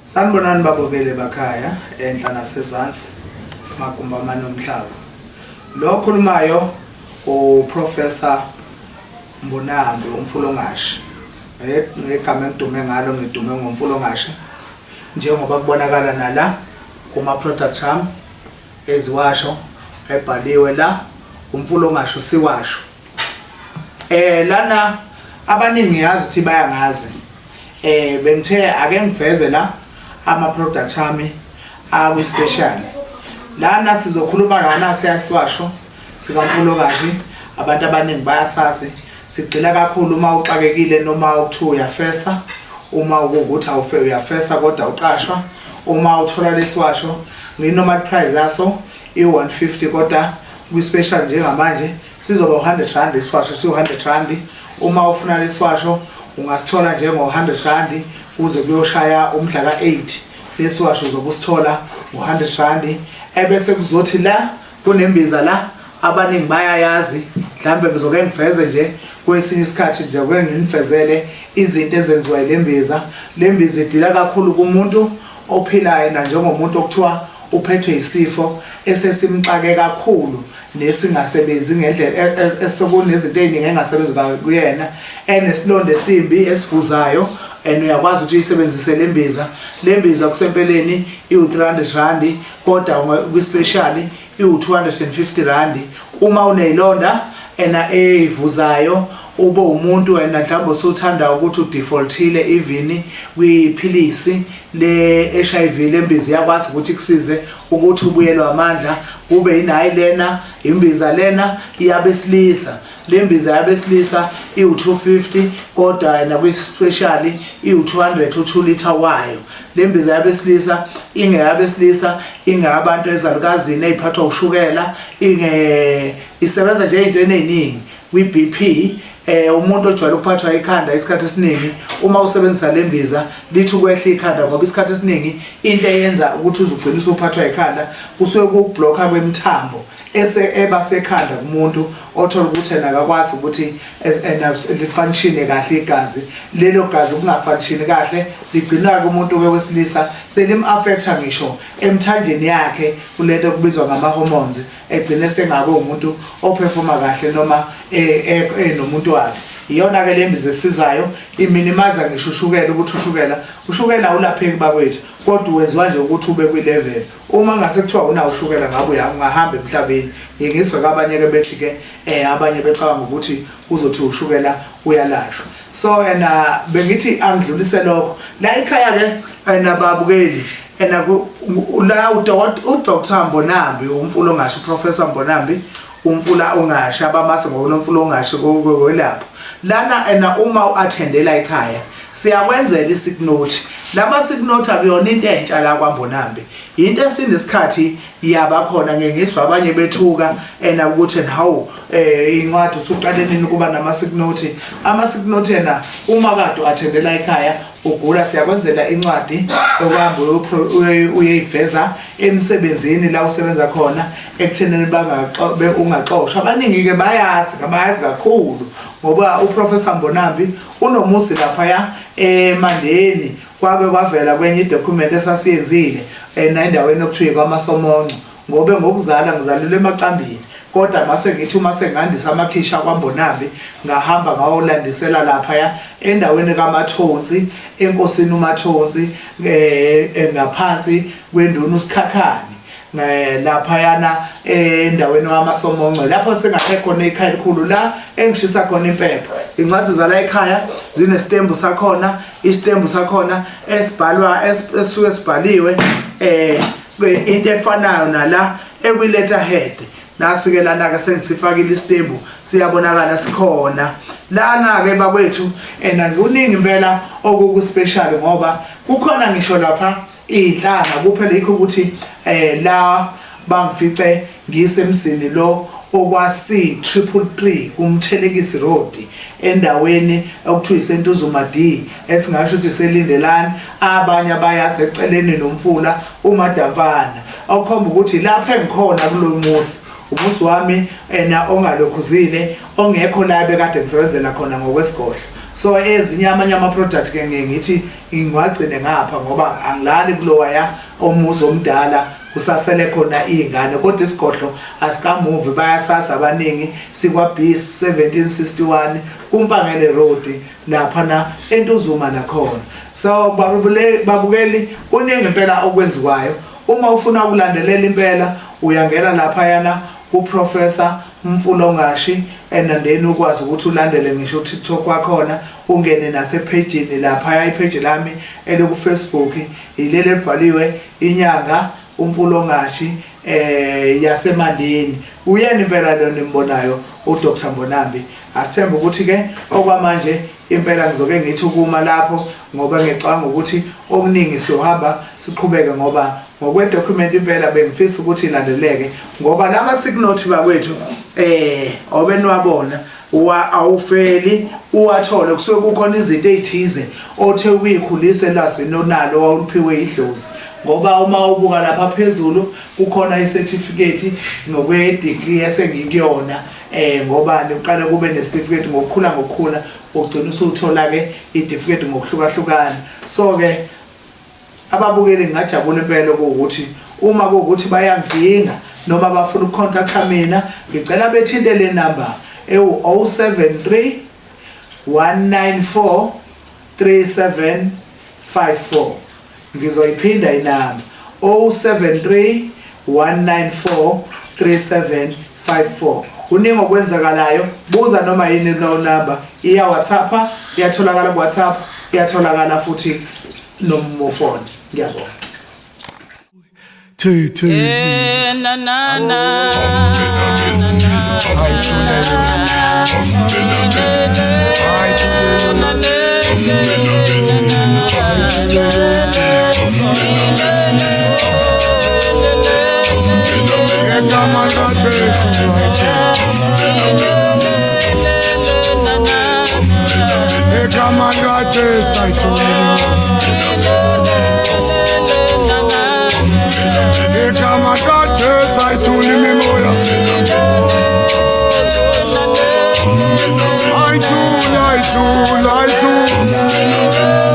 Sanibonani babukeli bakhaya enhla nasezantsi magumba manomhlaba. Lo okhulumayo uProfessor Mbonambi uMfulongashi. Ngegama engidume ngalo ngidume ngoMfulongashi. Njengoba kubonakala nala kuma product ami eziwasho ebhaliwe la uMfulongashi siwasho. Lana abaningi yazi ukuthi bayangazi. Bengithe ake ngiveze la ama product ami akwi special. Lana sizokhuluma ngana siyasiwasho sikaMfulongashi. Abantu abaningi bayasazi. Sigcila kakhulu uma uxakekile noma ukuthiwa uyafesa, uma ukuthi awufe uyafesa kodwa uqashwa, uma uthola lesiwasho nginormal price yaso i150 kodwa kwi special njengamanje sizoba 100 rand isiwasho si100 rand. Uma ufuna lesiwasho ungasithola njengo 100 rand uze kuyoshaya umhla ka8 lesiwasho uzobe usithola u100 rand. Ebese kuzothi la kunembiza la abaningi bayayazi, mhlambe ngizoke ngiveze nje kwesinye isikhathi nje ngingifezele izinto ezenziwa ilembiza. Lembiza idila kakhulu kumuntu ophilayo na njengomuntu okuthiwa uphethwe isifo esesimxake kakhulu nesingasebenzi ngendlela esekunezinto eziningi engasebenzi kuyena, enesilonda esimbi esivuzayo uyakwazi ukuthi uyisebenzise lembiza kusempeleni iu300 rand kodwa kwi special iu250 rand. Uma unezilonda eyivuzayo ube umuntu mhlawumbe usuthanda ukuthi udefaultile even kwiphilisi le-HIV, lembiza iyakwazi ukuthi kusize ukuthi ubuyelwe amandla. Kube inayi lena imbiza lena iyabesilisa, lembiza yabesilisa iu250 kodwa nakwi special iu200 u2 liter wayo. Lembiza yabesilisa ingeyabesilisa ingabantu ezalukazini eziphathwa ushukela, isebenza nje into eziningi kwi BP. Umuntu ojwayele ukuphathwa ikhanda isikhathi esiningi uma usebenzisa lembiza lithi ukwehla ikhanda ngoba isikhathi esiningi into eyenza ukuthi uzugcina usuphathwa ikhanda kusuke kublocker kwemithambo eba sekhanda kumuntu othola ukuthi akakwazi ukuthi lifunction kahle igazi. Lelo gazi kungafunction kahle ligcina kumuntu wesilisa selim affecta ngisho emthanjeni yakhe kulento okubizwa ngama hormones, egcina sengabe umuntu ophefuma kahle noma nomuntu wakhe. Iyona ke lembiza esizayo iminimize ngisho ushukela ukuthi ushukela awulapheki bakwethu kodwa wenziwa nje ukuthi ube kwi level. Uma ngase kuthiwa unawo ushukela ngabe ungahamba emhlabeni. Ngizwe kabanye ke bethi ke abanye becabanga ukuthi uzothi ushukela uyalashwa. So bengithi angidlulise lokho la ekhaya ke nababukeli la uDr Mbonambi uMfulongashi, Professor Mbonambi uMfulongashi abamase ngoNomfulongashi kokwelapha lana uma uattendela ekhaya siyakwenzela isick note. Lama sick note akuyona into entsha la kwaMbonambi, into esinesikhathi yabakhona ngengizwa abanye bethuka ukuthi hawu incwadi usuqale nini kuba nama sick note. Ama sick note uma kade uattendela ekhaya ugula siyakwenzela incwadi okuhamba uyeyiveza emsebenzini la usebenza khona ekuthenini ungaxoshwa. Abaningi ke bayazi kakhulu ngoba uProfessor Mbonambi unomuzi lapha eMandeni kwabe kwavela kwenye document esasiyenzile endaweni okuthiwa kwaMasomonco ngobe ngokuzala ngizalelwe eMacambini kodwa mase ngithi uma sengandisa amakhisha kwaMbonambi ngahamba ngawolandisela lapha endaweni kaMathonsi enkosini uMathonsi ngaphansi kwenduna uSikhakhani lapha endaweni kaMasomonco lapho sengakhe khona ekhaya elikhulu la engishisa khona impepho. Incwadi zala ekhaya zinestembu sakhona, istembu sakhona esibhalwa esuke sibhaliwe into efanayo nala ekwi letterhead. Nasike lana ke sengisifakile istembu siyabonakala sikhona lana ke bakwethu kuningi impela okuku special ngoba kukhona ngisho lapha inhlanga kuphela yikho ukuthi la bangifice ngisemsini lo okwasi 333 kumthelekisi road endaweni okuthiwa iSentuzuma D esingasho ukuthi selindelani abanye abayazi eceleni nomfula uMadavana okukhomba ukuthi lapha engikhona kulomuzi umuzi wami ongalokhuzile ongekho la bekade ngisebenzela khona ngokwesigodlo. so ezinye ama product ke ngithi ngiwagcine ngapha ngoba angilali kulowaya omuzi omdala kusasele khona izingane kodwa isigodlo asikamuvi bayasasa abaningi sikwa B 1761 kumpangele road lapha na eNtuzuma nakhona. So babukeli kuningi impela okwenziwayo. Uma ufuna ukulandelela impela uyangena lapha yana kuProfessor Mfulongashi and then ukwazi ukuthi ulandele ngisho TikTok wakhona ungene nase page ni lapha ipage lami eliku Facebook ilele libhaliwe inyanga uMfulongashi yaseMandeni. Uyena impela lo nimbonayo uDr Mbonambi. Asithemba ukuthi ke okwamanje impela ngizoke ngithi ukuma lapho ngoba ngicanga ukuthi okuningi sohamba siqhubeke ngoba ngokwe document impela bengifisa ukuthi ilandeleke ngoba lama signothi bakwethu obenwabona awufeli uwathole kusuke kukhona izinto ezithize othe uyikhulise lasini onalo awuliphiwe idlozi ngoba uma ubuka lapha phezulu kukhona icertificate ngokwe degree esengikuyona ngoba uqala kube necertificate ngokukhula ugcina usuthola ke icertificate ngokuhlukahlukana. So ke ababukeli ngajabula impela ukuthi uma kuukuthi bayangidinga noma bafuna ukucontact mina ngicela bethinte le number 073 194 3754 ngizoyiphinda inamba 073 194 3754. Kuningi okwenzakalayo buza noma yini no number iya WhatsApp iyatholakala ku WhatsApp iyatholakala futhi no phone. Ngiyabonga. Na na na I too.